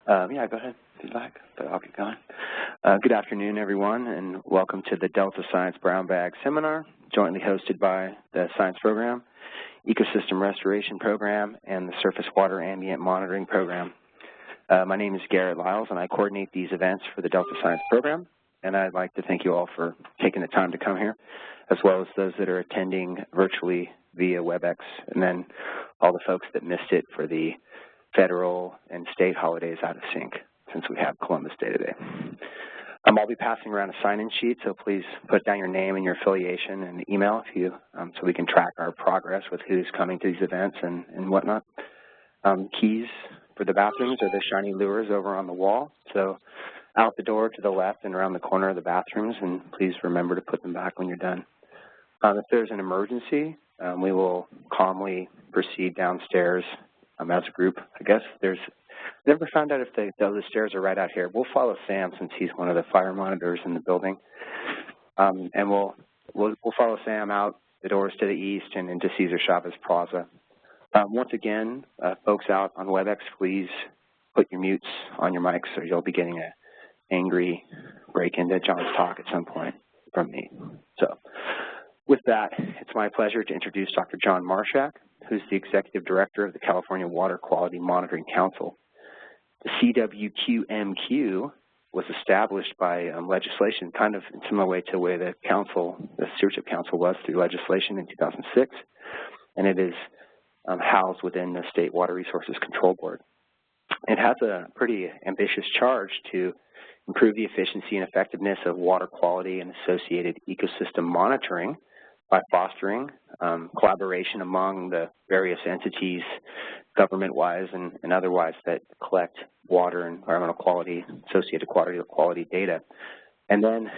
Yeah, go ahead if you'd like, but I'll keep going. Good afternoon, everyone, and welcome to the Delta Science Brown Bag Seminar, jointly hosted by the Science Program, Ecosystem Restoration Program, and the Surface Water Ambient Monitoring Program. My name is Garrett Lyles, and I coordinate these events for the Delta Science Program, and I'd like to thank you all for taking the time to come here, as well as those that are attending virtually via WebEx, and then all the folks that missed it for the federal and state holidays out of sync, since we have Columbus Day today. I'll be passing around a sign-in sheet, so please put down your name and your affiliation and email if you, so we can track our progress with who's coming to these events and whatnot. Keys for the bathrooms are the shiny lures over on the wall, so out the door to the left and around the corner of the bathrooms, and please remember to put them back when you're done. If there's an emergency, we will calmly proceed downstairs as a group. I guess never found out if the stairs are right out here. We'll follow Sam since he's one of the fire monitors in the building, and we'll follow Sam out the doors to the east and into Cesar Chavez Plaza. Once again, folks out on WebEx, please put your mutes on your mics, or you'll be getting an angry break into John's talk at some point from me. So, with that, it's my pleasure to introduce Dr. John Marshack, who's the Executive Director of the California Water Quality Monitoring Council. The CWQMQ was established by legislation, kind of in a similar way to the way the Stewardship Council was through legislation in 2006, and it is housed within the State Water Resources Control Board. It has a pretty ambitious charge to improve the efficiency and effectiveness of water quality and associated ecosystem monitoring by fostering collaboration among the various entities, government-wise and otherwise, that collect water and environmental quality, associated quality data, and then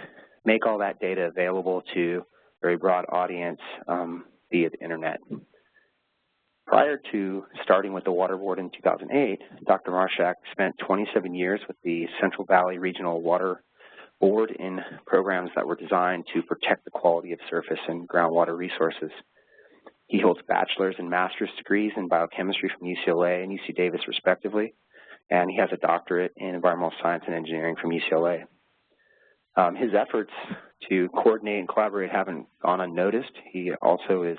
make all that data available to a very broad audience via the internet. Prior to starting with the Water Board in 2008, Dr. Marshack spent 27 years with the Central Valley Regional Water Board in programs that were designed to protect the quality of surface and groundwater resources. He holds bachelor's and master's degrees in biochemistry from UCLA and UC Davis, respectively, and he has a doctorate in environmental science and engineering from UCLA. His efforts to coordinate and collaborate haven't gone unnoticed. He also is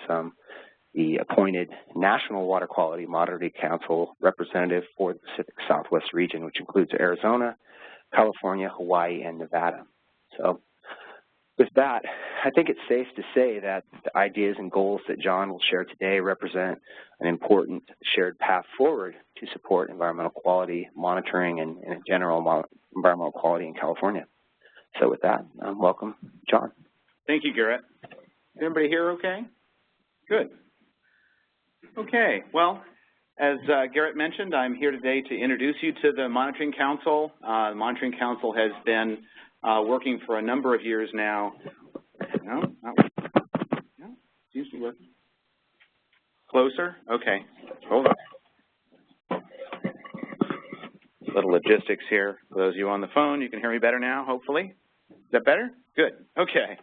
the appointed National Water Quality Monitoring Council representative for the Pacific Southwest region, which includes Arizona, California, Hawaii, and Nevada. So with that, I think it's safe to say that the ideas and goals that John will share today represent an important shared path forward to support environmental quality monitoring and in general environmental quality in California. So with that, welcome, John. Thank you, Garrett. Everybody here okay? Good. Okay, well, as Garrett mentioned, I'm here today to introduce you to the Monitoring Council. The Monitoring Council has been working for a number of years now. No, seems to be working. Closer? Okay, hold on. Little logistics here. For those of you on the phone, you can hear me better now, hopefully. Is that better? Good, okay.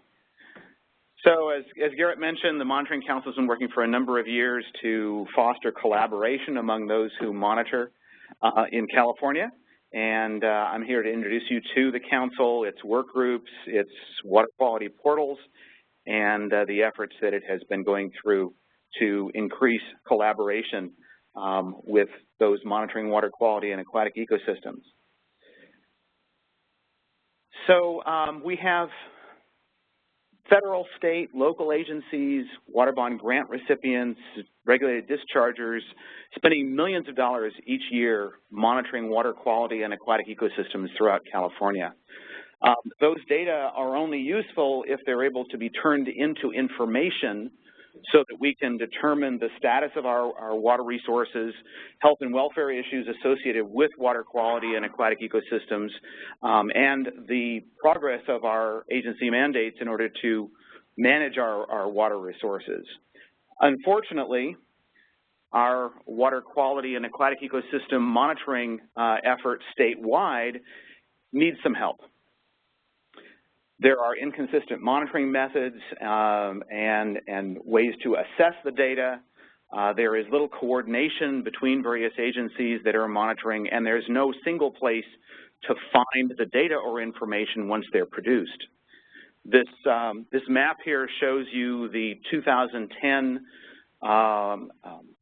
So as Garrett mentioned, the Monitoring Council has been working for a number of years to foster collaboration among those who monitor in California. And I'm here to introduce you to the Council, its work groups, its water quality portals, and the efforts that it has been going through to increase collaboration with those monitoring water quality and aquatic ecosystems. So we have federal, state, local agencies, water bond grant recipients, regulated dischargers, spending millions of dollars each year monitoring water quality and aquatic ecosystems throughout California. Those data are only useful if they're able to be turned into information so that we can determine the status of our water resources, health and welfare issues associated with water quality and aquatic ecosystems, and the progress of our agency mandates in order to manage our water resources. Unfortunately, our water quality and aquatic ecosystem monitoring efforts statewide need some help. There are inconsistent monitoring methods and ways to assess the data. There is little coordination between various agencies that are monitoring, and there's no single place to find the data or information once they're produced. This map here shows you the 2010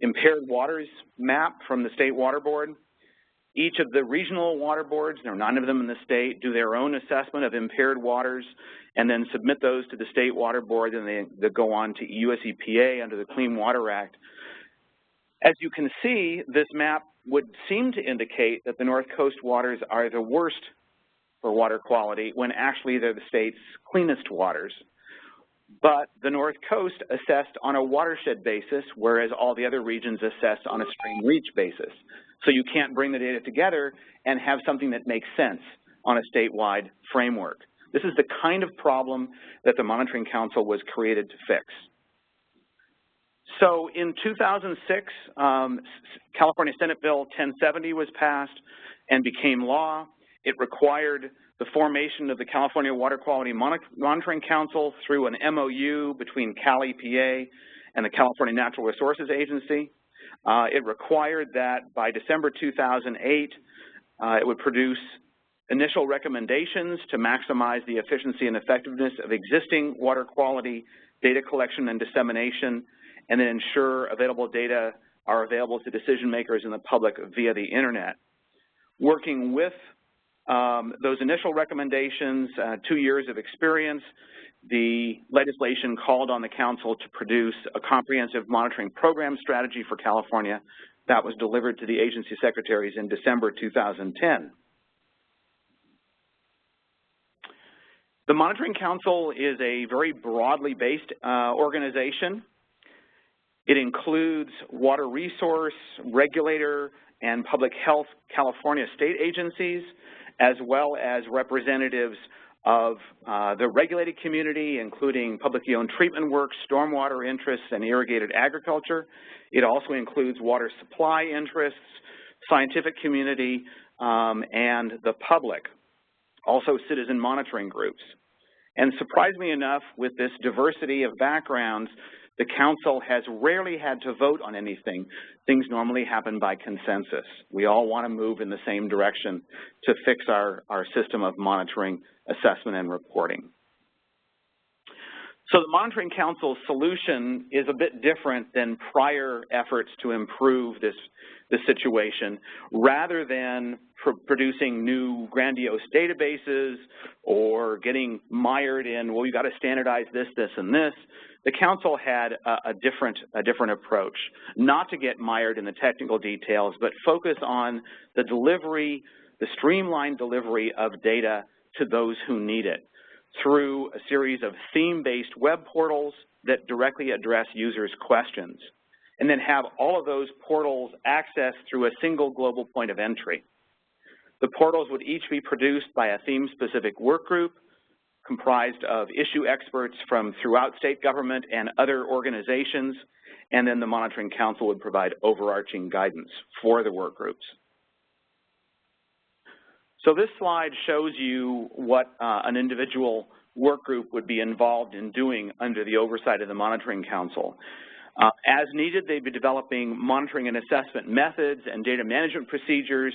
impaired waters map from the State Water Board. Each of the regional water boards, there are 9 of them in the state, do their own assessment of impaired waters and then submit those to the State Water Board, and they go on to US EPA under the Clean Water Act. As you can see, this map would seem to indicate that the North Coast waters are the worst for water quality when actually they're the state's cleanest waters. But the North Coast assessed on a watershed basis, whereas all the other regions assessed on a stream reach basis. So you can't bring the data together and have something that makes sense on a statewide framework. This is the kind of problem that the Monitoring Council was created to fix. So in 2006, California Senate Bill 1070 was passed and became law. It required the formation of the California Water Quality Monitoring Council through an MOU between Cal EPA and the California Natural Resources Agency. It required that by December 2008, it would produce initial recommendations to maximize the efficiency and effectiveness of existing water quality data collection and dissemination, and then ensure available data are available to decision makers and the public via the internet. Working with those initial recommendations, 2 years of experience, the legislation called on the council to produce a comprehensive monitoring program strategy for California that was delivered to the agency secretaries in December 2010. The Monitoring Council is a very broadly based organization. It includes water resource, regulator, and public health California state agencies, as well as representatives of the regulated community, including publicly owned treatment works, stormwater interests, and irrigated agriculture. It also includes water supply interests, scientific community, and the public, also citizen monitoring groups. And surprisingly enough, with this diversity of backgrounds, the council has rarely had to vote on anything. Things normally happen by consensus. We all want to move in the same direction to fix our system of monitoring, assessment, and reporting. So the Monitoring Council's solution is a bit different than prior efforts to improve this situation. Rather than producing new grandiose databases or getting mired in, well, you got to standardize this, this, and this, the council had a different approach, not to get mired in the technical details, but focus on the delivery, the streamlined delivery of data to those who need it through a series of theme-based web portals that directly address users' questions, and then have all of those portals accessed through a single global point of entry. The portals would each be produced by a theme-specific work group comprised of issue experts from throughout state government and other organizations, and then the Monitoring Council would provide overarching guidance for the work groups. So this slide shows you what an individual work group would be involved in doing under the oversight of the Monitoring Council. As needed, they'd be developing monitoring and assessment methods and data management procedures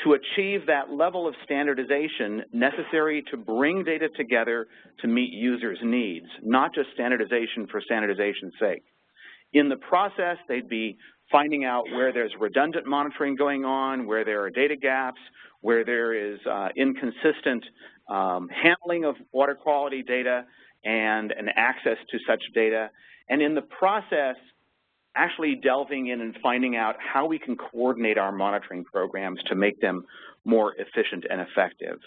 to achieve that level of standardization necessary to bring data together to meet users' needs, not just standardization for standardization's sake. In the process, they'd be finding out where there's redundant monitoring going on, where there are data gaps, where there is inconsistent handling of water quality data and an access to such data. And in the process, actually delving in and finding out how we can coordinate our monitoring programs to make them more efficient and effective.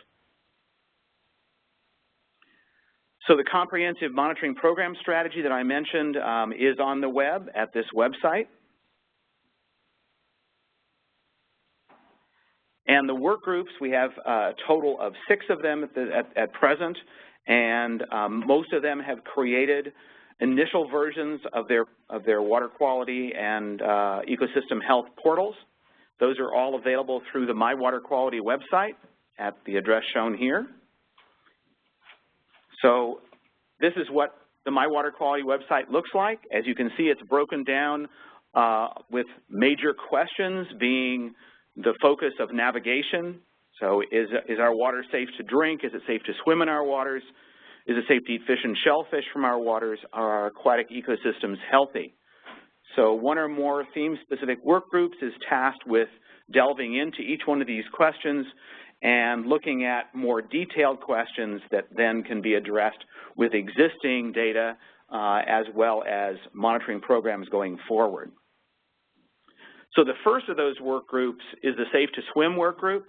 So the comprehensive monitoring program strategy that I mentioned is on the web at this website. And the work groups, we have a total of 6 of them at present, and most of them have created initial versions of their water quality and ecosystem health portals. Those are all available through the My Water Quality website at the address shown here. So this is what the My Water Quality website looks like. As you can see, it's broken down with major questions being the focus of navigation. So is our water safe to drink? Is it safe to swim in our waters? Is it safe to eat fish and shellfish from our waters? Are our aquatic ecosystems healthy? So one or more theme-specific work groups is tasked with delving into each one of these questions and looking at more detailed questions that then can be addressed with existing data as well as monitoring programs going forward. So the first of those work groups is the Safe to Swim work group.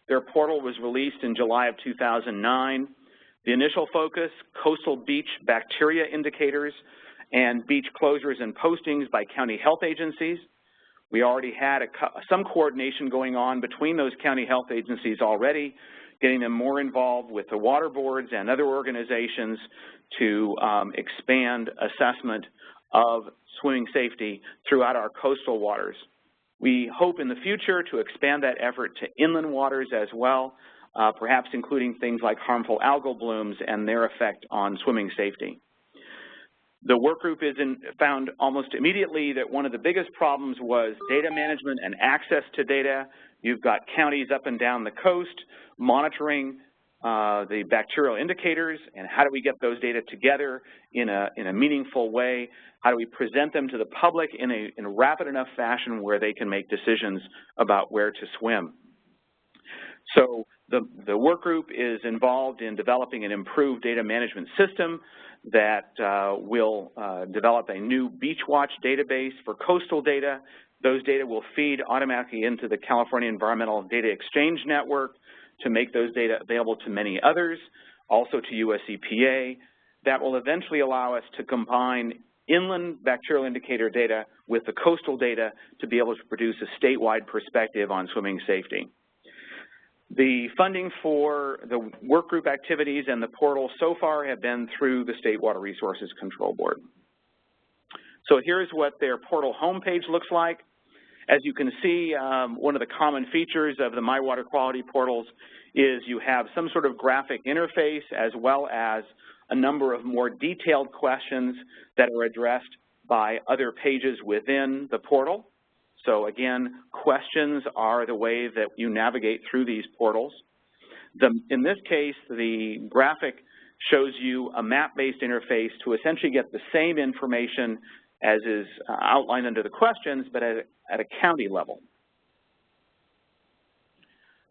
Their portal was released in July of 2009. The initial focus, coastal beach bacteria indicators and beach closures and postings by county health agencies. We already had some coordination going on between those county health agencies already, getting them more involved with the water boards and other organizations to expand assessment of swimming safety throughout our coastal waters. We hope in the future to expand that effort to inland waters as well, perhaps including things like harmful algal blooms and their effect on swimming safety. The work group found almost immediately that one of the biggest problems was data management and access to data. You've got counties up and down the coast monitoring the bacterial indicators, and how do we get those data together in a meaningful way? How do we present them to the public in a rapid enough fashion where they can make decisions about where to swim? So the work group is involved in developing an improved data management system that will develop a new Beach Watch database for coastal data. Those data will feed automatically into the California Environmental Data Exchange Network to make those data available to many others, also to US EPA. That will eventually allow us to combine inland bacterial indicator data with the coastal data to be able to produce a statewide perspective on swimming safety. The funding for the workgroup activities and the portal so far have been through the State Water Resources Control Board. So here's what their portal homepage looks like. As you can see, one of the common features of the My Water Quality portals is you have some sort of graphic interface as well as a number of more detailed questions that are addressed by other pages within the portal. So again, questions are the way that you navigate through these portals. In this case, the graphic shows you a map-based interface to essentially get the same information as is outlined under the questions, but at a county level.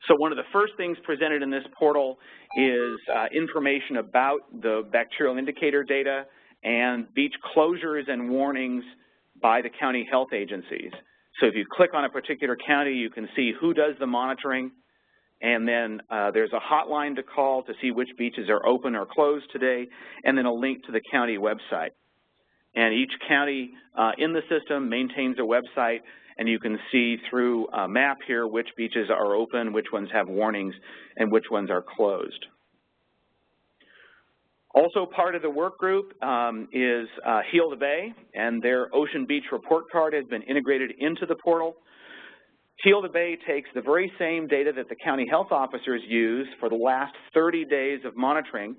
So one of the first things presented in this portal is information about the bacterial indicator data and beach closures and warnings by the county health agencies. So if you click on a particular county, you can see who does the monitoring, and then there's a hotline to call to see which beaches are open or closed today, and then a link to the county website. And each county in the system maintains a website, and you can see through a map here which beaches are open, which ones have warnings, and which ones are closed. Also part of the work group is Heal the Bay, and their Ocean Beach report card has been integrated into the portal. Heal the Bay takes the very same data that the county health officers use for the last 30 days of monitoring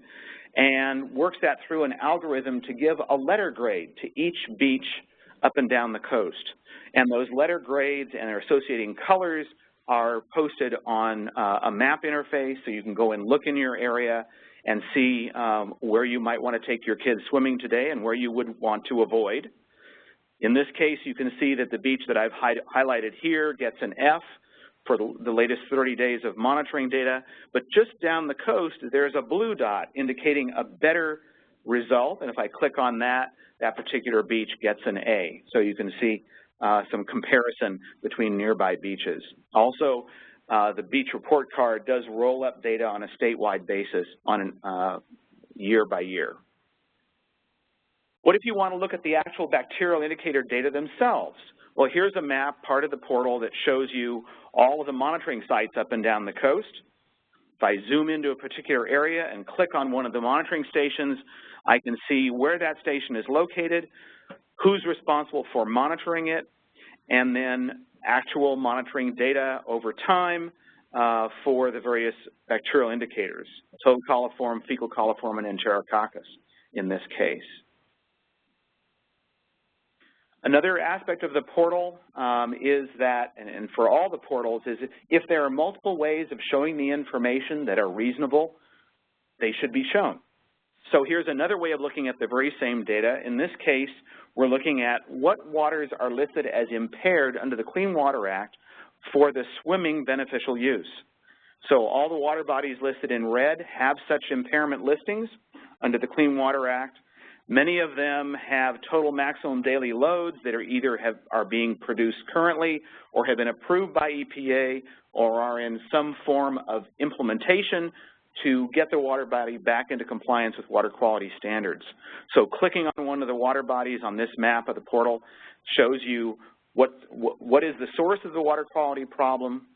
and works that through an algorithm to give a letter grade to each beach up and down the coast. And those letter grades and their associating colors are posted on a map interface, so you can go and look in your area and see where you might want to take your kids swimming today and where you would want to avoid. In this case, you can see that the beach that I've highlighted here gets an F for the latest 30 days of monitoring data, but just down the coast, there's a blue dot indicating a better result, and if I click on that, that particular beach gets an A. So you can see some comparison between nearby beaches. Also, the beach report card does roll up data on a statewide basis on year by year. What if you want to look at the actual bacterial indicator data themselves? Well, here's a map, part of the portal, that shows you all of the monitoring sites up and down the coast. If I zoom into a particular area and click on one of the monitoring stations, I can see where that station is located, who's responsible for monitoring it, and then actual monitoring data over time for the various bacterial indicators, toad coliform, fecal coliform, and enterococcus in this case. Another aspect of the portal is that, and for all the portals, is if there are multiple ways of showing the information that are reasonable, they should be shown. So here's another way of looking at the very same data. In this case, we're looking at what waters are listed as impaired under the Clean Water Act for the swimming beneficial use. So all the water bodies listed in red have such impairment listings under the Clean Water Act. Many of them have total maximum daily loads that are either are being produced currently or have been approved by EPA or are in some form of implementation to get the water body back into compliance with water quality standards. So clicking on one of the water bodies on this map of the portal shows you what is the source of the water quality problem,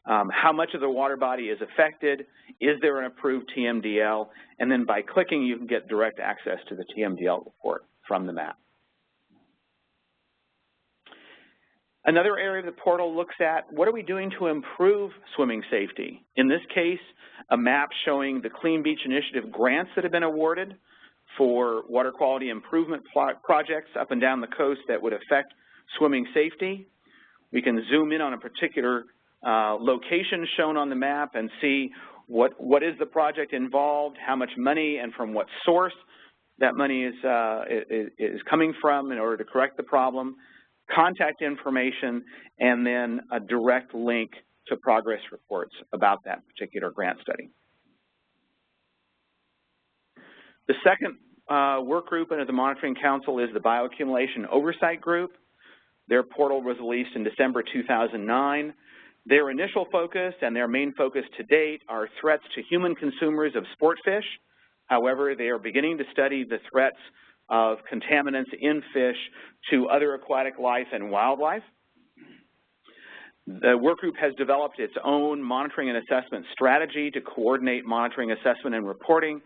how much of the water body is affected, is there an approved TMDL, and then by clicking you can get direct access to the TMDL report from the map. Another area of the portal looks at what are we doing to improve swimming safety. In this case, a map showing the Clean Beach Initiative grants that have been awarded for water quality improvement projects up and down the coast that would affect swimming safety. We can zoom in on a particular location shown on the map and see what is the project involved, how much money and from what source that money is coming from in order to correct the problem, contact information, and then a direct link to progress reports about that particular grant study. The second work group under the Monitoring Council is the Bioaccumulation Oversight Group. Their portal was released in December 2009. Their initial focus and their main focus to date are threats to human consumers of sport fish. However, they are beginning to study the threats of contaminants in fish to other aquatic life and wildlife. The work group has developed its own monitoring and assessment strategy to coordinate monitoring, assessment, and reporting.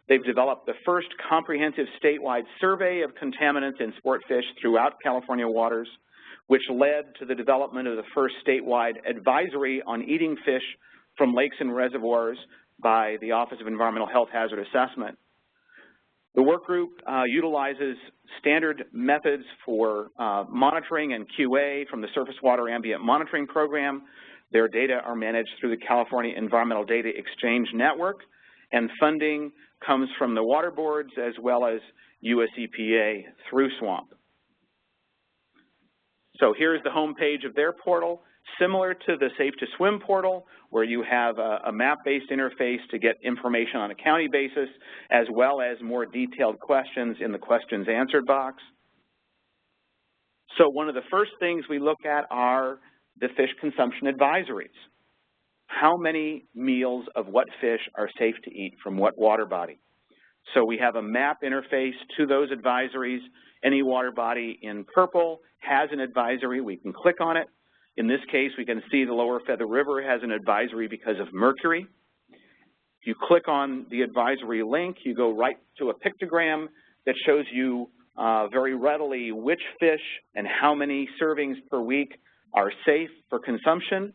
They've developed the first comprehensive statewide survey of contaminants in sport fish throughout California waters, which led to the development of the first statewide advisory on eating fish from lakes and reservoirs by the Office of Environmental Health Hazard Assessment. The work group utilizes standard methods for monitoring and QA from the Surface Water Ambient Monitoring Program. Their data are managed through the California Environmental Data Exchange Network, and funding comes from the water boards as well as US EPA through SWAMP. So here's the home page of their portal, similar to the Safe to Swim portal, where you have a map-based interface to get information on a county basis, as well as more detailed questions in the questions answered box. So one of the first things we look at are the fish consumption advisories. How many meals of what fish are safe to eat from what water body? So we have a map interface to those advisories. Any water body in purple has an advisory. We can click on it. In this case, we can see the Lower Feather River has an advisory because of mercury. If you click on the advisory link, you go right to a pictogram that shows you very readily which fish and how many servings per week are safe for consumption.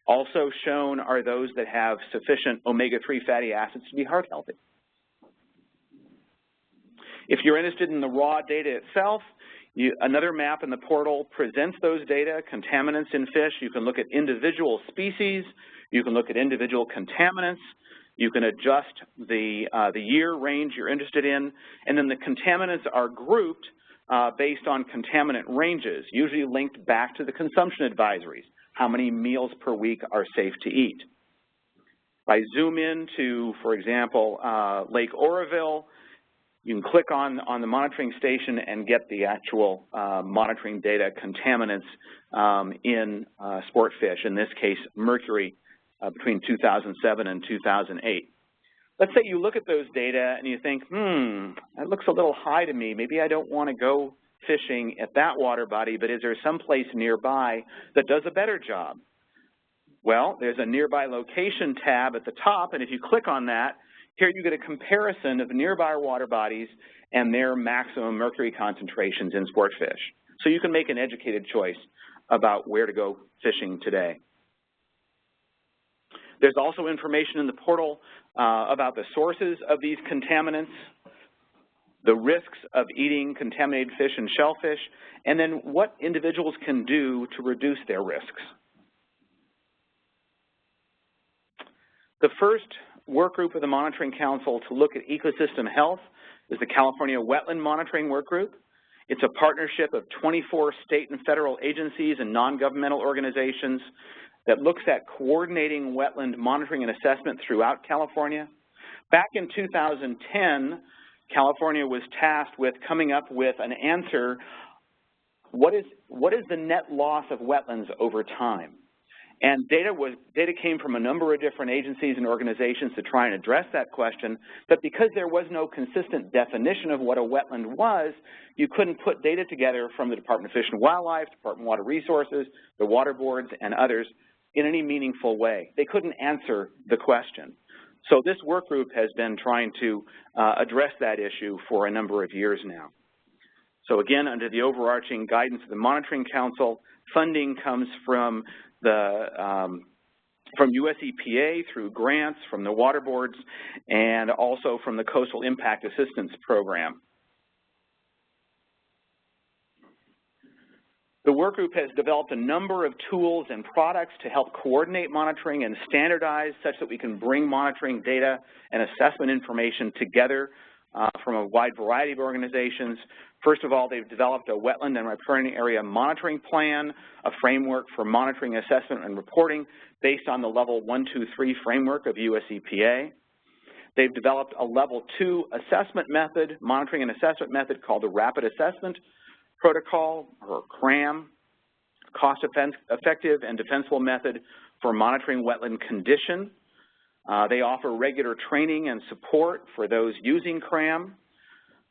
Also shown are those that have sufficient omega-3 fatty acids to be heart healthy. If you're interested in the raw data itself, another map in the portal presents those data, contaminants in fish. You can look at individual species. You can look at individual contaminants. You can adjust the year range you're interested in. And then the contaminants are grouped based on contaminant ranges, usually linked back to the consumption advisories. How many meals per week are safe to eat? If I zoom in to, for example, Lake Oroville, you can click on the monitoring station and get the actual monitoring data contaminants in sport fish, in this case mercury, between 2007 and 2008. Let's say you look at those data and you think, that looks a little high to me. Maybe I don't want to go fishing at that water body, but is there some place nearby that does a better job? Well, there's a nearby location tab at the top, and if you click on that, here you get a comparison of nearby water bodies and their maximum mercury concentrations in sport fish. So you can make an educated choice about where to go fishing today. There's also information in the portal about the sources of these contaminants. the risks of eating contaminated fish and shellfish, and then what individuals can do to reduce their risks. The first work group of the Monitoring Council to look at ecosystem health is the California Wetland Monitoring Work Group. It's a partnership of 24 state and federal agencies and non-governmental organizations that looks at coordinating wetland monitoring and assessment throughout California. Back in 2010, California was tasked with coming up with an answer, what is the net loss of wetlands over time? And data came from a number of different agencies and organizations to try and address that question, but because there was no consistent definition of what a wetland was, you couldn't put data together from the Department of Fish and Wildlife, Department of Water Resources, the water boards, and others in any meaningful way. They couldn't answer the question. So this work group has been trying to address that issue for a number of years now. So again, under the overarching guidance of the Monitoring Council, funding comes from US EPA through grants from the water boards and also from the Coastal Impact Assistance Program. The work group has developed a number of tools and products to help coordinate monitoring and standardize such that we can bring monitoring data and assessment information together from a wide variety of organizations. First of all, they've developed a wetland and riparian area monitoring plan, a framework for monitoring, assessment, and reporting based on the level 1, 2, 3 framework of US EPA. They've developed a level 2 assessment method, monitoring and assessment method called the Rapid Assessment Protocol, or CRAM, cost-effective and defensible method for monitoring wetland condition. They offer regular training and support for those using CRAM.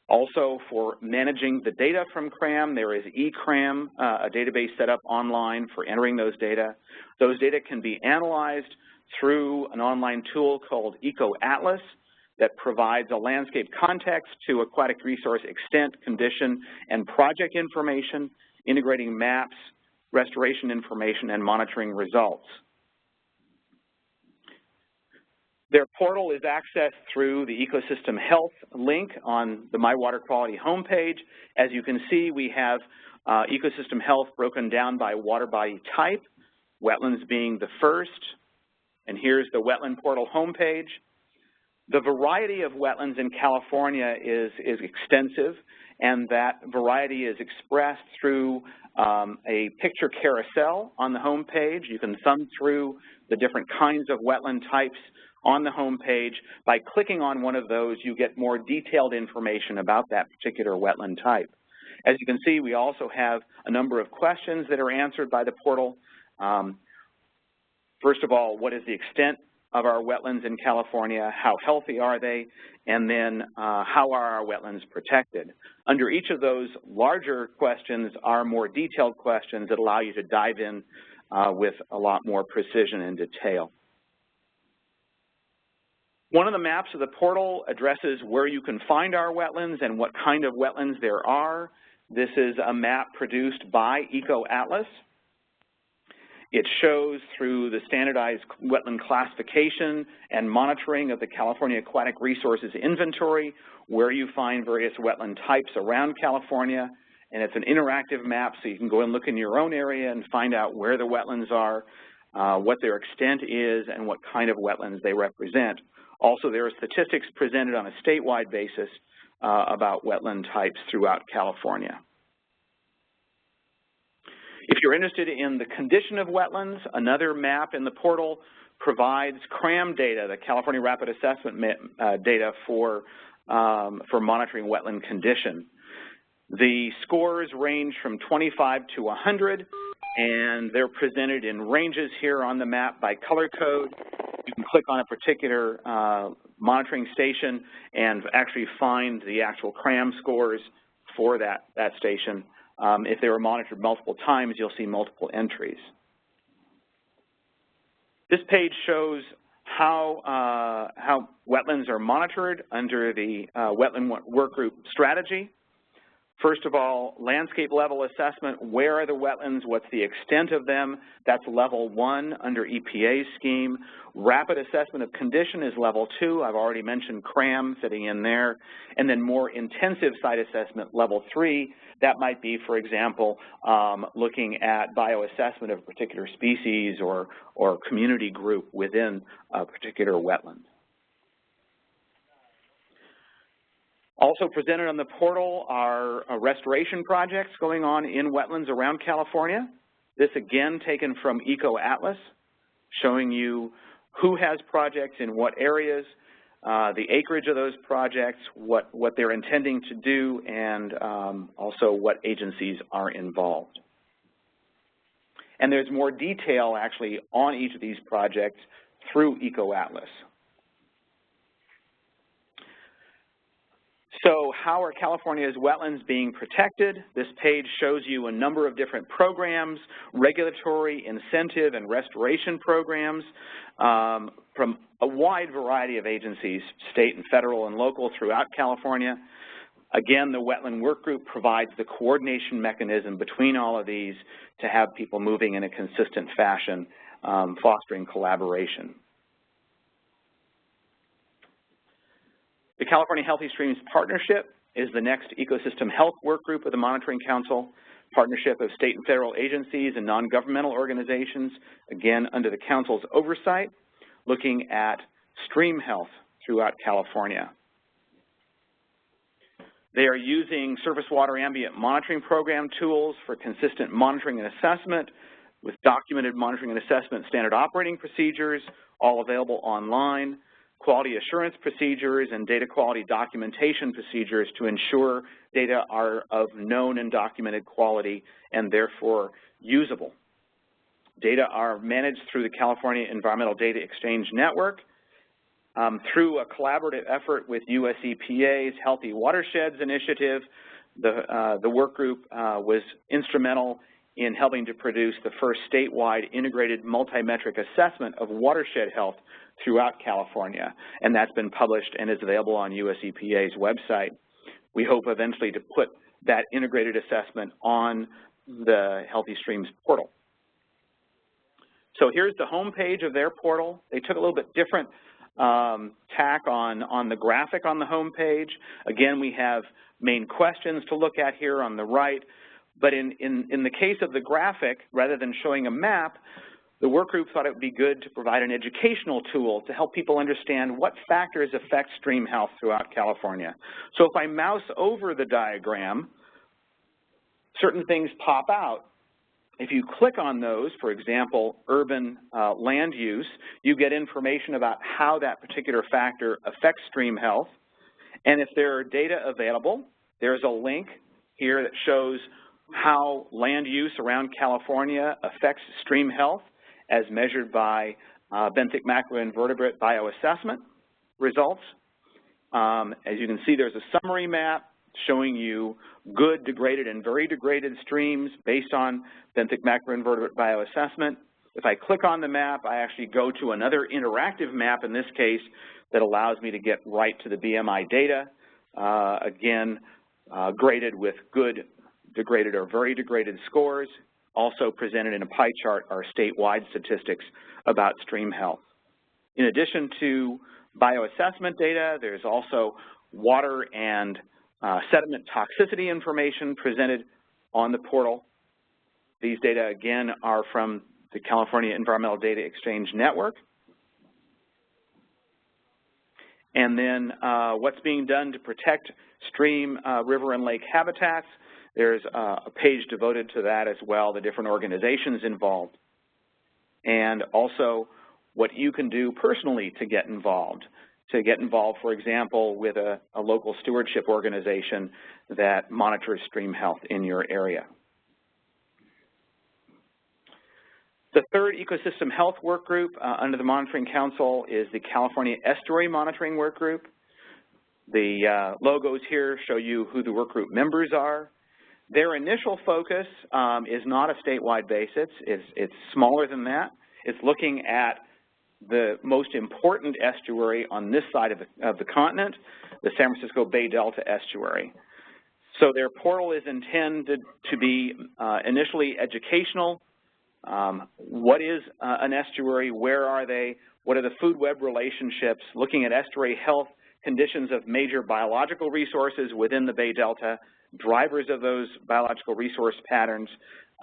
Also, for managing the data from CRAM, there is eCRAM, a database set up online for entering those data. Those data can be analyzed through an online tool called EcoAtlas that provides a landscape context to aquatic resource extent, condition, and project information, integrating maps, restoration information, and monitoring results. Their portal is accessed through the Ecosystem Health link on the My Water Quality homepage. As you can see, we have Ecosystem Health broken down by water body type, wetlands being the first, and here's the wetland portal homepage. The variety of wetlands in California is extensive, and that variety is expressed through a picture carousel on the homepage. You can thumb through the different kinds of wetland types on the homepage. By clicking on one of those, you get more detailed information about that particular wetland type. As you can see, we also have a number of questions that are answered by the portal. First of all, what is the extent of our wetlands in California? How healthy are they? And then how are our wetlands protected? Under each of those larger questions are more detailed questions that allow you to dive in with a lot more precision and detail. One of the maps of the portal addresses where you can find our wetlands and what kind of wetlands there are. This is a map produced by EcoAtlas. It shows through the standardized wetland classification and monitoring of the California Aquatic Resources Inventory where you find various wetland types around California. And it's an interactive map, so you can go and look in your own area and find out where the wetlands are, what their extent is, and what kind of wetlands they represent. Also, there are statistics presented on a statewide basis about wetland types throughout California. If you're interested in the condition of wetlands, another map in the portal provides CRAM data, the California Rapid Assessment data for monitoring wetland condition. The scores range from 25 to 100, and they're presented in ranges here on the map by color code. You can click on a particular monitoring station and actually find the actual CRAM scores for that station. If they were monitored multiple times, you'll see multiple entries. This page shows how wetlands are monitored under the Wetland Workgroup strategy. First of all, landscape level assessment. Where are the wetlands? What's the extent of them? That's level 1 under EPA's scheme. Rapid assessment of condition is level 2. I've already mentioned CRAM fitting in there. And then more intensive site assessment, level 3. That might be, for example, looking at bioassessment of a particular species or community group within a particular wetland. Also presented on the portal are restoration projects going on in wetlands around California. This again taken from Eco Atlas, showing you who has projects in what areas, the acreage of those projects, what they're intending to do, and also what agencies are involved. And there's more detail actually on each of these projects through Eco Atlas. So how are California's wetlands being protected? This page shows you a number of different programs, regulatory, incentive, and restoration programs from a wide variety of agencies, state and federal and local throughout California. Again, the Wetland Workgroup provides the coordination mechanism between all of these to have people moving in a consistent fashion, fostering collaboration. The California Healthy Streams Partnership is the next ecosystem health work group of the Monitoring Council, partnership of state and federal agencies and non-governmental organizations, again under the Council's oversight, looking at stream health throughout California. They are using surface water ambient monitoring program tools for consistent monitoring and assessment with documented monitoring and assessment standard operating procedures, all available online, quality assurance procedures, and data quality documentation procedures to ensure data are of known and documented quality and therefore usable. Data are managed through the California Environmental Data Exchange Network through a collaborative effort with US EPA's Healthy Watersheds Initiative. The work group was instrumental in helping to produce the first statewide integrated multi-metric assessment of watershed health throughout California, and that's been published and is available on US EPA's website. We hope eventually to put that integrated assessment on the Healthy Streams portal. So here's the home page of their portal. They took a little bit different tack on the graphic on the home page. Again, we have main questions to look at here on the right, but in the case of the graphic, rather than showing a map, the workgroup thought it would be good to provide an educational tool to help people understand what factors affect stream health throughout California. So if I mouse over the diagram, certain things pop out. If you click on those, for example, urban land use, you get information about how that particular factor affects stream health. And if there are data available, there's a link here that shows how land use around California affects stream health as measured by benthic macroinvertebrate bioassessment results. As you can see, there's a summary map showing you good, degraded, and very degraded streams based on benthic macroinvertebrate bioassessment. If I click on the map, I actually go to another interactive map, in this case, that allows me to get right to the BMI data, again, graded with good, degraded, or very degraded scores. Also presented in a pie chart are statewide statistics about stream health. In addition to bioassessment data, there's also water and sediment toxicity information presented on the portal. These data, again, are from the California Environmental Data Exchange Network. And then what's being done to protect stream, river, and lake habitats. There's a page devoted to that as well, the different organizations involved. And also what you can do personally to get involved. For example, with a local stewardship organization that monitors stream health in your area. The third ecosystem health work group under the Monitoring Council is the California Estuary Monitoring Work Group. The logos here show you who the work group members are. Their initial focus is not a statewide basis. It's smaller than that. It's looking at the most important estuary on this side of the continent, the San Francisco Bay Delta Estuary. So their portal is intended to be initially educational. What is an estuary? Where are they? What are the food web relationships? Looking at estuary health, conditions of major biological resources within the Bay Delta, drivers of those biological resource patterns,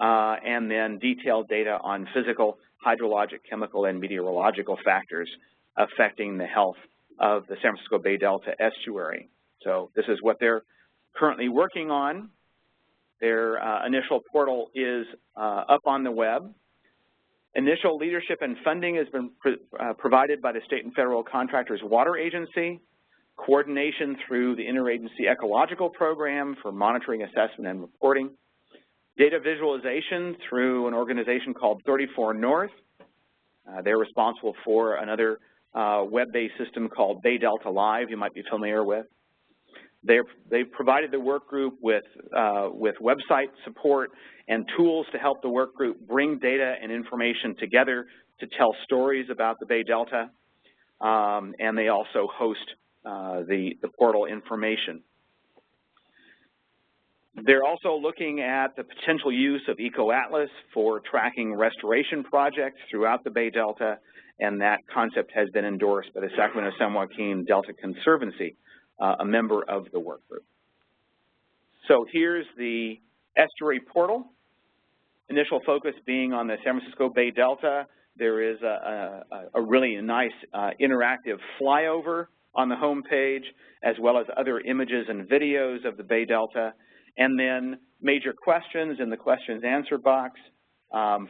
and then detailed data on physical, hydrologic, chemical, and meteorological factors affecting the health of the San Francisco Bay Delta estuary. So this is what they're currently working on. Their initial portal is up on the web. Initial leadership and funding has been provided by the state and federal contractors water agency, coordination through the interagency ecological program for monitoring, assessment, and reporting, data visualization through an organization called 34 North. They're responsible for another web-based system called Bay Delta Live you might be familiar with. They've provided the work group with website support and tools to help the work group bring data and information together to tell stories about the Bay Delta, and they also host the portal information. They're also looking at the potential use of EcoAtlas for tracking restoration projects throughout the Bay Delta, and that concept has been endorsed by the Sacramento-San Joaquin Delta Conservancy, a member of the work group. So here's the estuary portal. Initial focus being on the San Francisco Bay Delta. There is a really nice interactive flyover on the home page, as well as other images and videos of the Bay Delta, and then major questions in the questions answer box.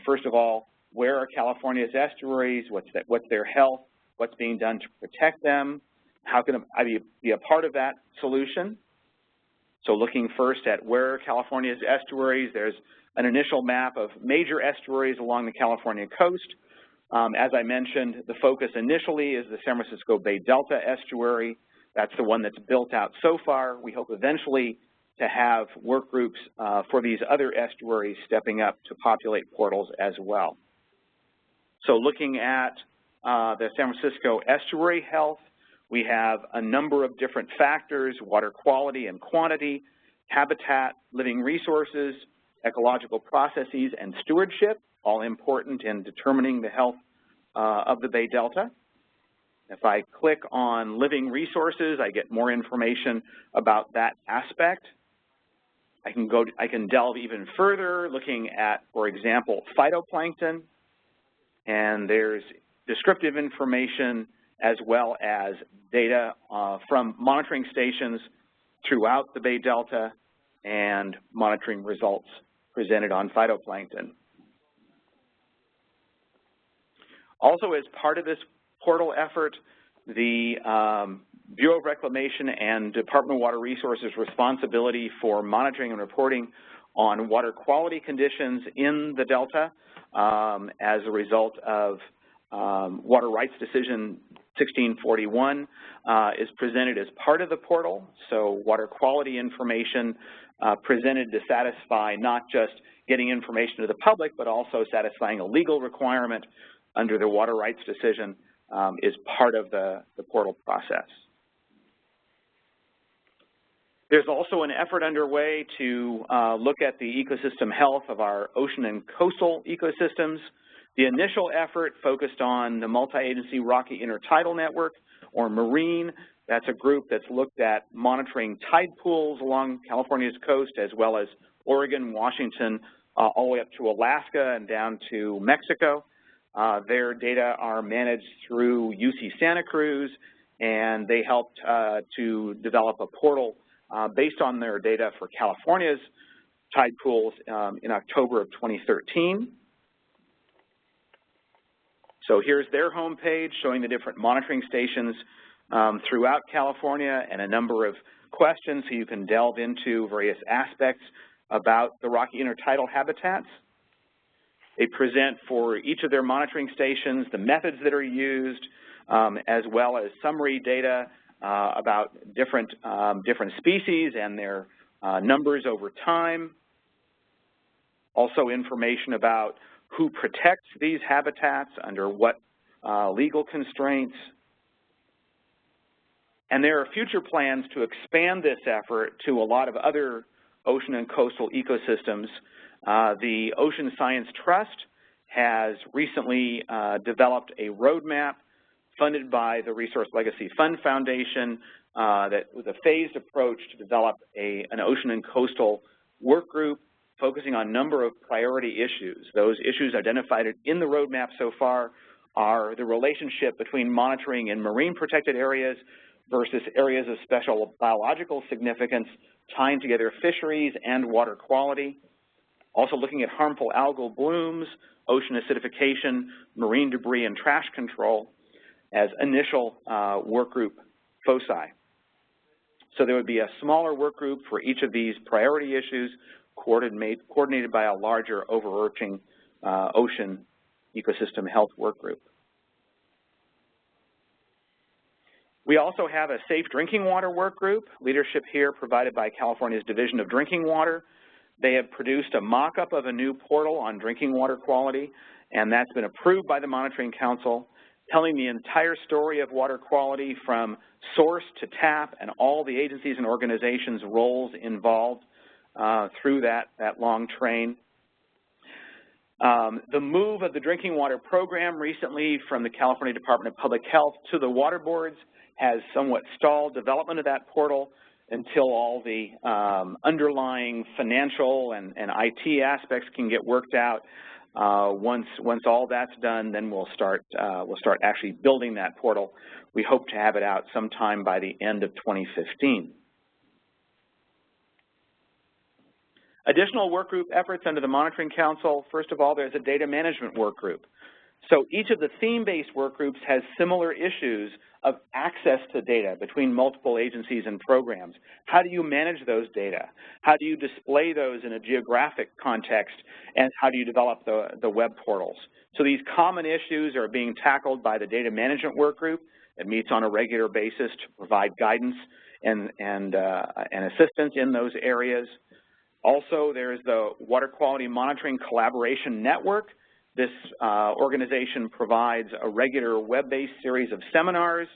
First of all, where are California's estuaries? What's their health? What's being done to protect them? How can I be a part of that solution? So looking first at where are California's estuaries, there's an initial map of major estuaries along the California coast. As I mentioned, the focus initially is the San Francisco Bay Delta estuary. That's the one that's built out so far. We hope eventually to have work groups for these other estuaries stepping up to populate portals as well. So looking at the San Francisco estuary health, we have a number of different factors: water quality and quantity, habitat, living resources, ecological processes, and stewardship, all important in determining the health of the Bay Delta. If I click on living resources, I get more information about that aspect. I can delve even further, looking at, for example, phytoplankton, and there's descriptive information as well as data from monitoring stations throughout the Bay Delta and monitoring results presented on phytoplankton. Also, as part of this portal effort, the Bureau of Reclamation and Department of Water Resources responsibility for monitoring and reporting on water quality conditions in the Delta as a result of Water Rights Decision 1641 is presented as part of the portal. So water quality information presented to satisfy not just getting information to the public, but also satisfying a legal requirement under the Water Rights Decision is part of the portal process. There's also an effort underway to look at the ecosystem health of our ocean and coastal ecosystems. The initial effort focused on the multi-agency Rocky Intertidal Network, or MARINE. That's a group that's looked at monitoring tide pools along California's coast, as well as Oregon, Washington, all the way up to Alaska and down to Mexico. Their data are managed through UC Santa Cruz, and they helped to develop a portal based on their data for California's tide pools in October of 2013. So here's their homepage showing the different monitoring stations throughout California and a number of questions so you can delve into various aspects about the Rocky Intertidal habitats. They present for each of their monitoring stations the methods that are used, as well as summary data about different species and their numbers over time. Also information about who protects these habitats, under what legal constraints. And there are future plans to expand this effort to a lot of other ocean and coastal ecosystems. The Ocean Science Trust has recently developed a roadmap funded by the Resource Legacy Fund Foundation that with a phased approach to develop an ocean and coastal work group focusing on a number of priority issues. Those issues identified in the roadmap so far are the relationship between monitoring in marine protected areas versus areas of special biological significance, tying together fisheries and water quality. Also looking at harmful algal blooms, ocean acidification, marine debris, and trash control as initial work group foci. So there would be a smaller work group for each of these priority issues coordinated by a larger overarching ocean ecosystem health work group. We also have a safe drinking water work group, leadership here provided by California's Division of Drinking Water. They have produced a mock-up of a new portal on drinking water quality, and that's been approved by the Monitoring Council, telling the entire story of water quality from source to tap and all the agencies and organizations' roles involved through that long train. The move of the drinking water program recently from the California Department of Public Health to the water boards has somewhat stalled development of that portal until all the underlying financial and IT aspects can get worked out. Once all that's done, then we'll start actually building that portal. We hope to have it out sometime by the end of 2015. Additional work group efforts under the Monitoring Council. First of all, there's a data management work group. So each of the theme-based work groups has similar issues of access to data between multiple agencies and programs. How do you manage those data? How do you display those in a geographic context? And how do you develop the web portals? So these common issues are being tackled by the data management work group. It meets on a regular basis to provide guidance and assistance in those areas. Also, there's the Water Quality Monitoring Collaboration Network. This organization provides a regular web-based series of seminars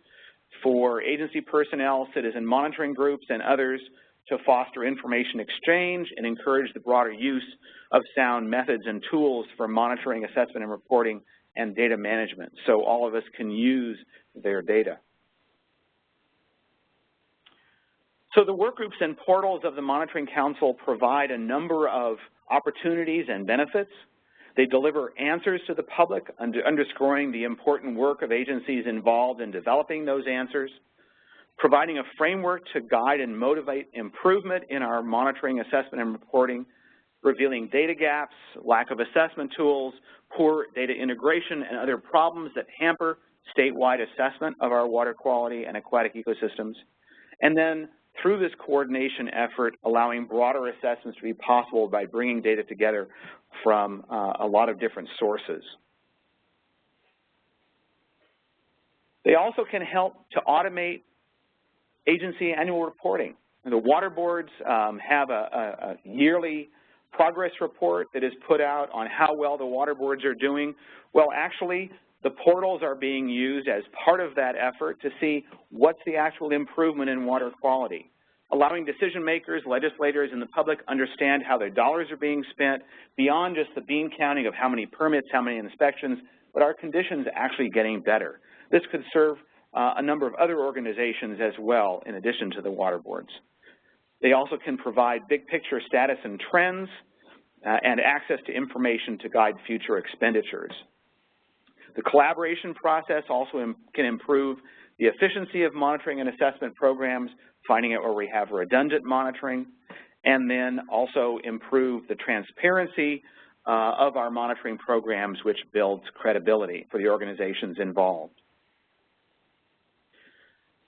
for agency personnel, citizen monitoring groups, and others to foster information exchange and encourage the broader use of sound methods and tools for monitoring, assessment, and reporting and data management, so all of us can use their data. So the work groups and portals of the Monitoring Council provide a number of opportunities and benefits. They deliver answers to the public, underscoring the important work of agencies involved in developing those answers, providing a framework to guide and motivate improvement in our monitoring, assessment, and reporting, revealing data gaps, lack of assessment tools, poor data integration, and other problems that hamper statewide assessment of our water quality and aquatic ecosystems, and then through this coordination effort, allowing broader assessments to be possible by bringing data together from a lot of different sources. They also can help to automate agency annual reporting. The water boards have a yearly progress report that is put out on how well the water boards are doing. Well, actually, the portals are being used as part of that effort to see what's the actual improvement in water quality, allowing decision makers, legislators, and the public understand how their dollars are being spent beyond just the bean counting of how many permits, how many inspections, but are conditions actually getting better. This could serve a number of other organizations as well in addition to the water boards. They also can provide big picture status and trends and access to information to guide future expenditures. The collaboration process also can improve the efficiency of monitoring and assessment programs, finding out where we have redundant monitoring, and then also improve the transparency of our monitoring programs, which builds credibility for the organizations involved.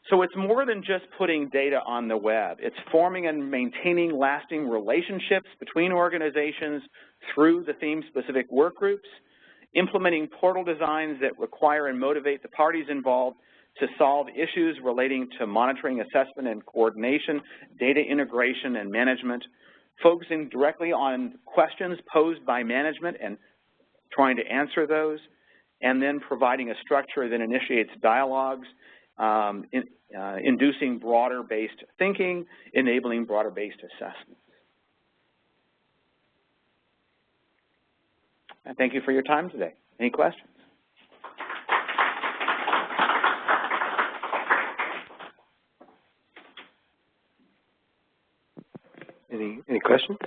So it's more than just putting data on the web. It's forming and maintaining lasting relationships between organizations through the theme-specific work groups, implementing portal designs that require and motivate the parties involved to solve issues relating to monitoring, assessment, and coordination, data integration and management, focusing directly on questions posed by management and trying to answer those, and then providing a structure that initiates dialogues, inducing broader-based thinking, enabling broader-based assessments. And thank you for your time today. Any questions? Any questions?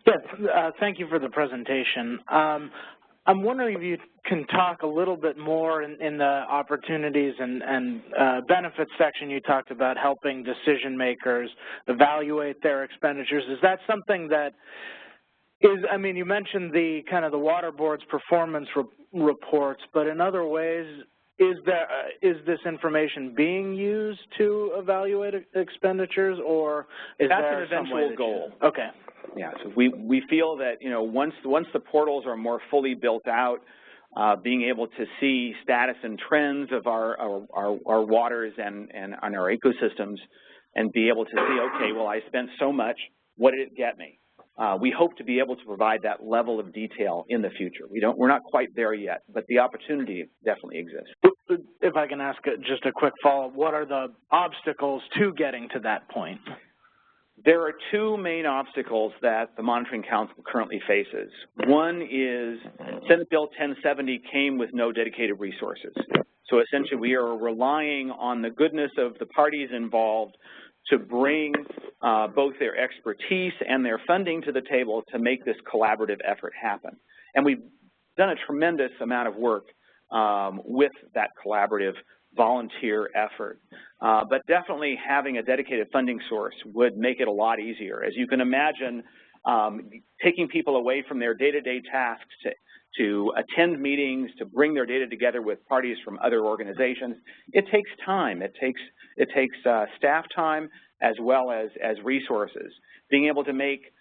Yes, thank you for the presentation. I'm wondering if you can talk a little bit more in the opportunities and benefits section. You talked about helping decision makers evaluate their expenditures. Is that something that is, I mean, you mentioned the kind of the water board's performance reports, but in other ways, is this information being used to evaluate expenditures, or is that's there an eventual goal? Okay. Yeah, so we feel that, you know, once the portals are more fully built out, being able to see status and trends of our waters and our ecosystems, and be able to see, okay, well, I spent so much, what did it get me? We hope to be able to provide that level of detail in the future. We're not quite there yet, but the opportunity definitely exists. If I can ask just a quick follow-up, what are the obstacles to getting to that point? There are two main obstacles that the Monitoring Council currently faces. One is Senate Bill 1070 came with no dedicated resources. So essentially we are relying on the goodness of the parties involved to bring both their expertise and their funding to the table to make this collaborative effort happen. And we've done a tremendous amount of work with that collaborative volunteer effort. But definitely having a dedicated funding source would make it a lot easier. As you can imagine, taking people away from their day-to-day tasks to attend meetings, to bring their data together with parties from other organizations, it takes time. It takes staff time as well as resources. Being able to make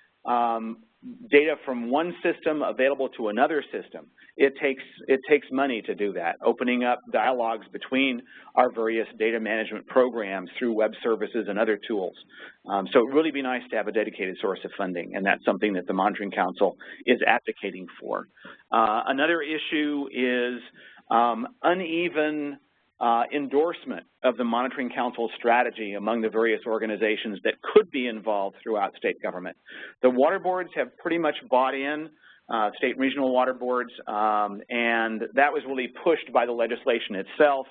data from one system available to another system, it takes money to do that, opening up dialogues between our various data management programs through web services and other tools. So it would really be nice to have a dedicated source of funding, and that's something that the Monitoring Council is advocating for. Another issue is uneven endorsement of the Monitoring Council strategy among the various organizations that could be involved throughout state government. The water boards have pretty much bought in, state and regional water boards, and that was really pushed by the legislation itself,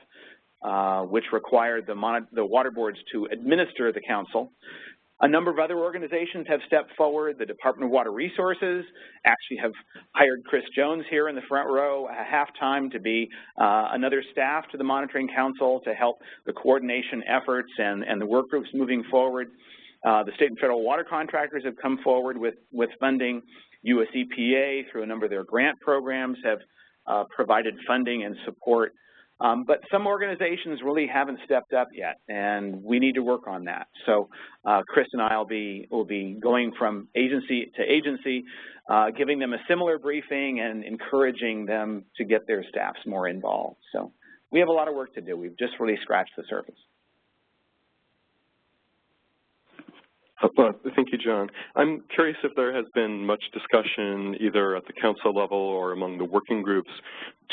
which required the water boards to administer the council. A number of other organizations have stepped forward. The Department of Water Resources actually have hired Chris Jones here in the front row at halftime to be another staff to the Monitoring Council to help the coordination efforts and the work groups moving forward. The state and federal water contractors have come forward with funding. US EPA, through a number of their grant programs, have provided funding and support. But some organizations really haven't stepped up yet, and we need to work on that. So Chris and I will be going from agency to agency, giving them a similar briefing and encouraging them to get their staffs more involved. So we have a lot of work to do. We've just really scratched the surface. Thank you, John. I'm curious if there has been much discussion either at the council level or among the working groups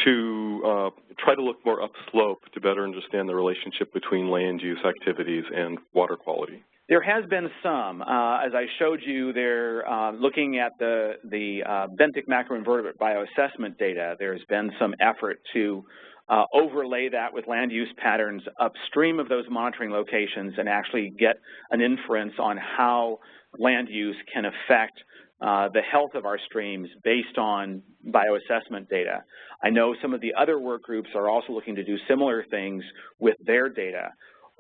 to try to look more upslope to better understand the relationship between land use activities and water quality. There has been some. As I showed you, they're looking at the benthic macroinvertebrate bioassessment data. There's been some effort to overlay that with land use patterns upstream of those monitoring locations and actually get an inference on how land use can affect the health of our streams based on bioassessment data. I know some of the other work groups are also looking to do similar things with their data.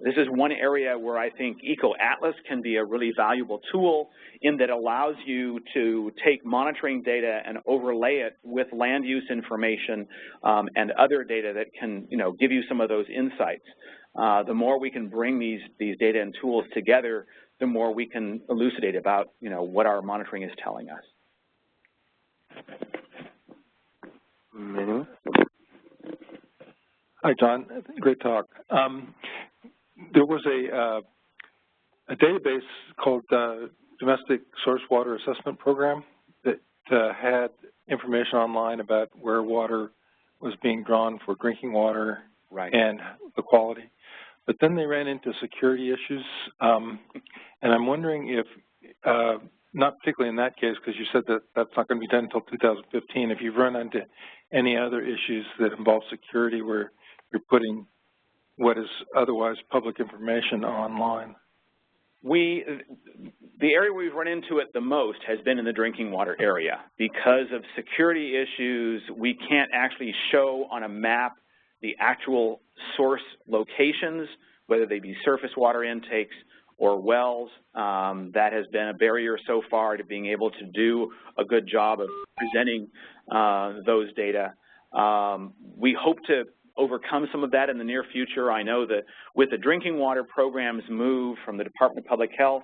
This is one area where I think EcoAtlas can be a really valuable tool in that allows you to take monitoring data and overlay it with land use information and other data that can, give you some of those insights. The more we can bring these data and tools together, the more we can elucidate about, what our monitoring is telling us. Hi, John. Great talk. There was a database called Domestic Source Water Assessment Program that had information online about where water was being drawn for drinking water and the quality. But then they ran into security issues, and I'm wondering if not particularly in that case, because you said that that's not going to be done until 2015. If you've run into any other issues that involve security where you're putting what is otherwise public information online. The area we've run into it the most has been in the drinking water area. Because of security issues, we can't actually show on a map the actual source locations, whether they be surface water intakes or wells. That has been a barrier so far to being able to do a good job of presenting those data. We hope to overcome some of that in the near future. I know that with the drinking water programs move from the Department of Public Health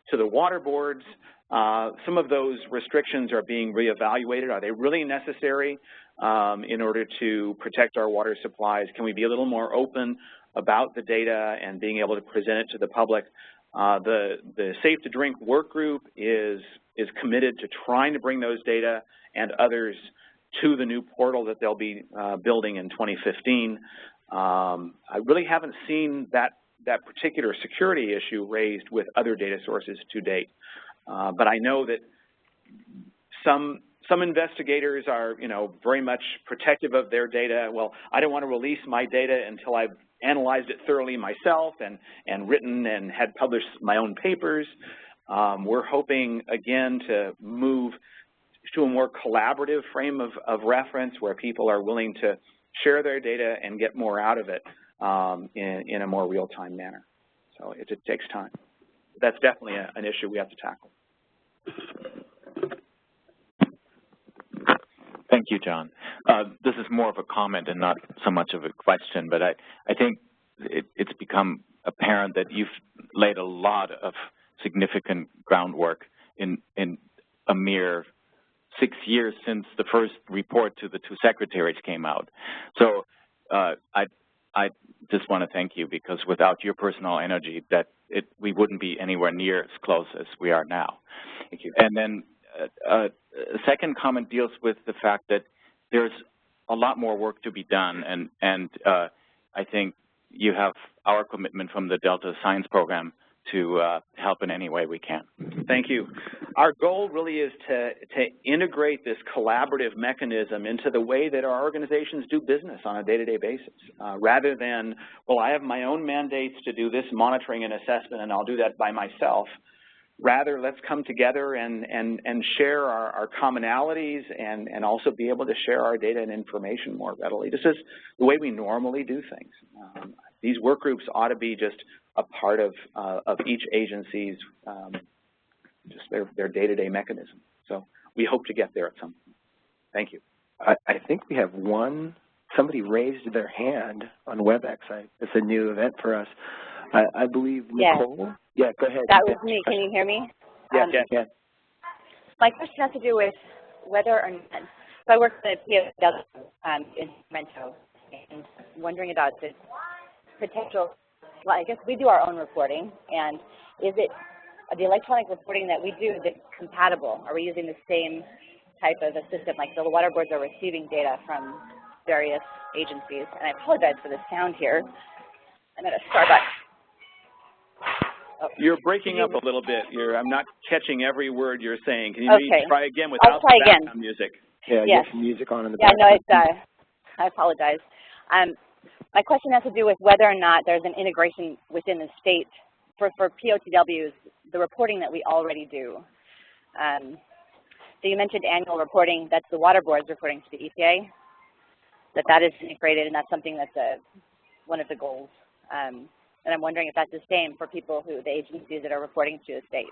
to the water boards, some of those restrictions are being reevaluated. Are they really necessary in order to protect our water supplies? Can we be a little more open about the data and being able to present it to the public? The Safe to Drink work group is committed to trying to bring those data and others to the new portal that they'll be building in 2015. I really haven't seen that particular security issue raised with other data sources to date. But I know that some investigators are, very much protective of their data. Well, I don't want to release my data until I've analyzed it thoroughly myself and written and had published my own papers. We're hoping, again, to move to a more collaborative frame of reference where people are willing to share their data and get more out of it in a more real-time manner. So it takes time. That's definitely an issue we have to tackle. Thank you, John. This is more of a comment and not so much of a question, but I think it's become apparent that you've laid a lot of significant groundwork in a mere 6 years since the first report to the two secretaries came out. So I just want to thank you, because without your personal energy, we wouldn't be anywhere near as close as we are now. Thank you. And then a second comment deals with the fact that there's a lot more work to be done, and I think you have our commitment from the Delta Science Program to help in any way we can. Thank you. Our goal really is to integrate this collaborative mechanism into the way that our organizations do business on a day-to-day basis, rather than, well, I have my own mandates to do this monitoring and assessment, and I'll do that by myself. Rather, let's come together and share our commonalities and also be able to share our data and information more readily. This is the way we normally do things. These work groups ought to be just a part of each agency's just their day-to-day mechanism. So we hope to get there at some point. Thank you. I think we have somebody raised their hand on WebEx. It's a new event for us. I believe Nicole. Yes. Yeah, go ahead. That was me. Can you hear me? Yes. My question has to do with whether or not, so I work at POW in Sacramento, and wondering about the potential, well, I guess we do our own reporting, and is it the electronic reporting that we do that's compatible? Are we using the same type of a system? Like the water boards are receiving data from various agencies, and I apologize for the sound here. I'm at a Starbucks. Oh. You're breaking up a little bit. I'm not catching every word you're saying. Can you maybe try again without the background music? Yeah, yes. Get some music on in the background. background. Yeah, no, I apologize. My question has to do with whether or not there's an integration within the state for POTWs, the reporting that we already do. So you mentioned annual reporting. That's the water boards reporting to the EPA. That is integrated, and that's something that's one of the goals. And I'm wondering if that's the same for the agencies that are reporting to the state.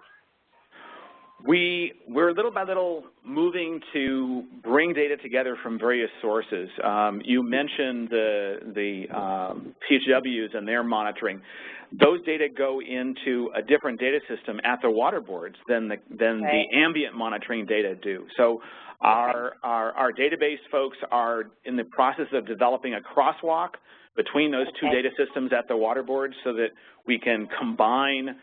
We're little by little moving to bring data together from various sources. You mentioned the PHWs and their monitoring. Those data go into a different data system at the water boards than the ambient monitoring data do. So our database folks are in the process of developing a crosswalk between those two data systems at the water boards so that we can combine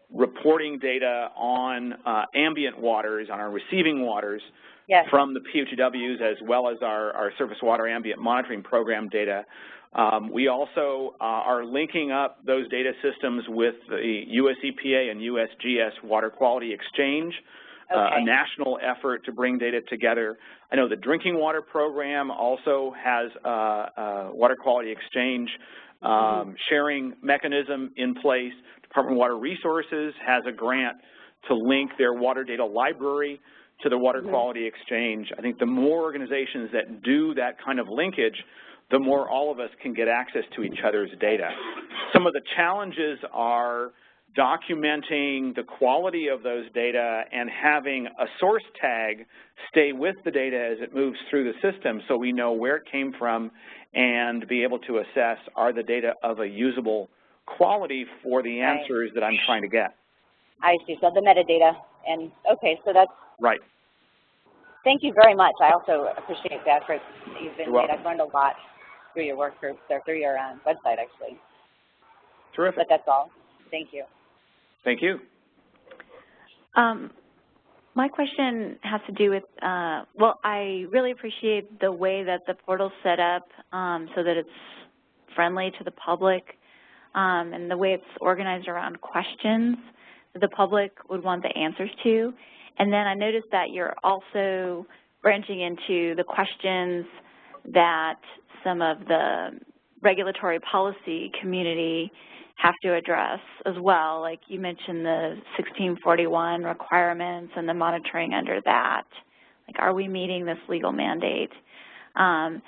reporting data on ambient waters, on our receiving waters from the PHWs, as well as our surface water ambient monitoring program data. We also are linking up those data systems with the US EPA and USGS Water Quality Exchange a national effort to bring data together. I know the Drinking Water Program also has a water quality exchange sharing mechanism in place. Department of Water Resources has a grant to link their water data library to the water quality exchange. I think the more organizations that do that kind of linkage, the more all of us can get access to each other's data. Some of the challenges are documenting the quality of those data and having a source tag stay with the data as it moves through the system so we know where it came from and be able to assess, are the data of a usable quality for the answers that I'm trying to get. I see, so the metadata. And okay, so that's right. Thank you very much. I also appreciate the effort that you've been made. I've learned a lot through your work groups, or through your website, actually. Terrific. But that's all. Thank you. Thank you. My question has to do with, well, I really appreciate the way that the portal's set up so that it's friendly to the public and the way it's organized around questions that the public would want the answers to. And then I noticed that you're also branching into the questions that some of the regulatory policy community have to address as well. Like you mentioned the 1641 requirements and the monitoring under that. Like, are we meeting this legal mandate? And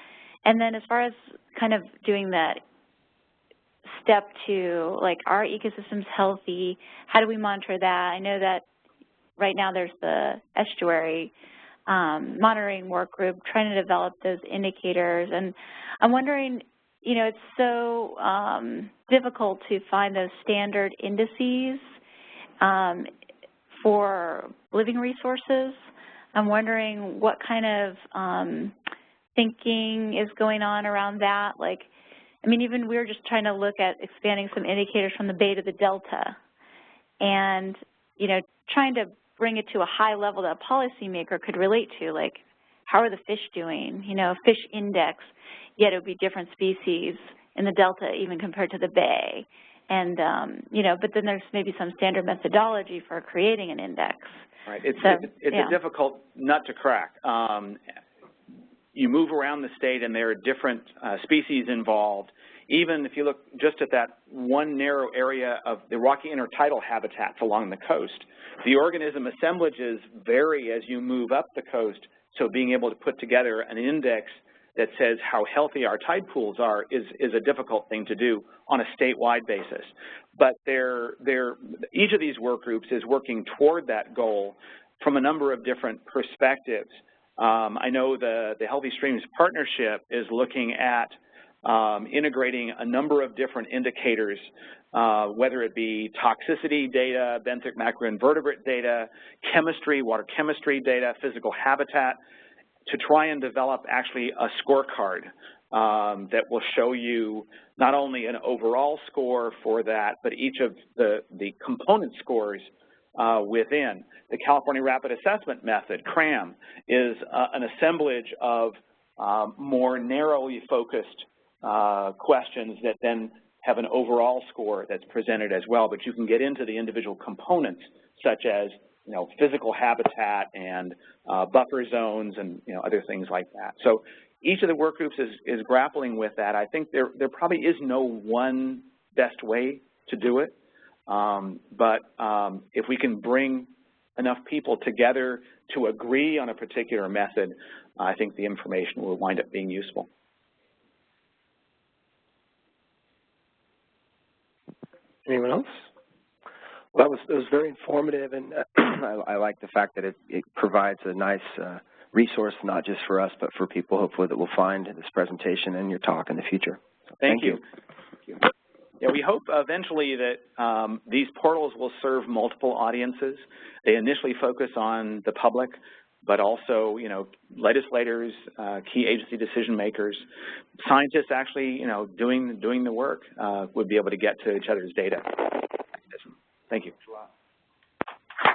then as far as kind of doing that step two, like, are ecosystems healthy? How do we monitor that? I know that right now there's the Estuary monitoring work group trying to develop those indicators. And I'm wondering, you know, it's so difficult to find those standard indices for living resources. I'm wondering what kind of thinking is going on around that. Like, I mean, even we were just trying to look at expanding some indicators from the Bay to the Delta and, you know, trying to bring it to a high level that a policymaker could relate to, like, how are the fish doing? You know, fish index, yet it would be different species in the Delta even compared to the Bay. And, you know, but then there's maybe some standard methodology for creating an index. Right. It's a difficult nut to crack. You move around the state and there are different species involved. Even if you look just at that one narrow area of the rocky intertidal habitats along the coast, the organism assemblages vary as you move up the coast. So being able to put together an index that says how healthy our tide pools are is a difficult thing to do on a statewide basis. But each of these work groups is working toward that goal from a number of different perspectives. I know the Healthy Streams Partnership is looking at integrating a number of different indicators, whether it be toxicity data, benthic macroinvertebrate data, chemistry, water chemistry data, physical habitat, to try and develop actually a scorecard that will show you not only an overall score for that, but each of the component scores within. The California Rapid Assessment Method, CRAM, is an assemblage of more narrowly focused questions that then have an overall score that's presented as well, but you can get into the individual components such as, you know, physical habitat and buffer zones and, you know, other things like that. So each of the work groups is grappling with that. I think there probably is no one best way to do it, but if we can bring enough people together to agree on a particular method, I think the information will wind up being useful. Anyone else? Well, it was very informative, and I like the fact that it provides a nice resource, not just for us, but for people, hopefully, that will find this presentation and your talk in the future. So thank you. Yeah, we hope eventually that these portals will serve multiple audiences. They initially focus on the public, but also, you know, legislators, key agency decision makers, scientists actually, you know, doing the work would be able to get to each other's data. Thank you.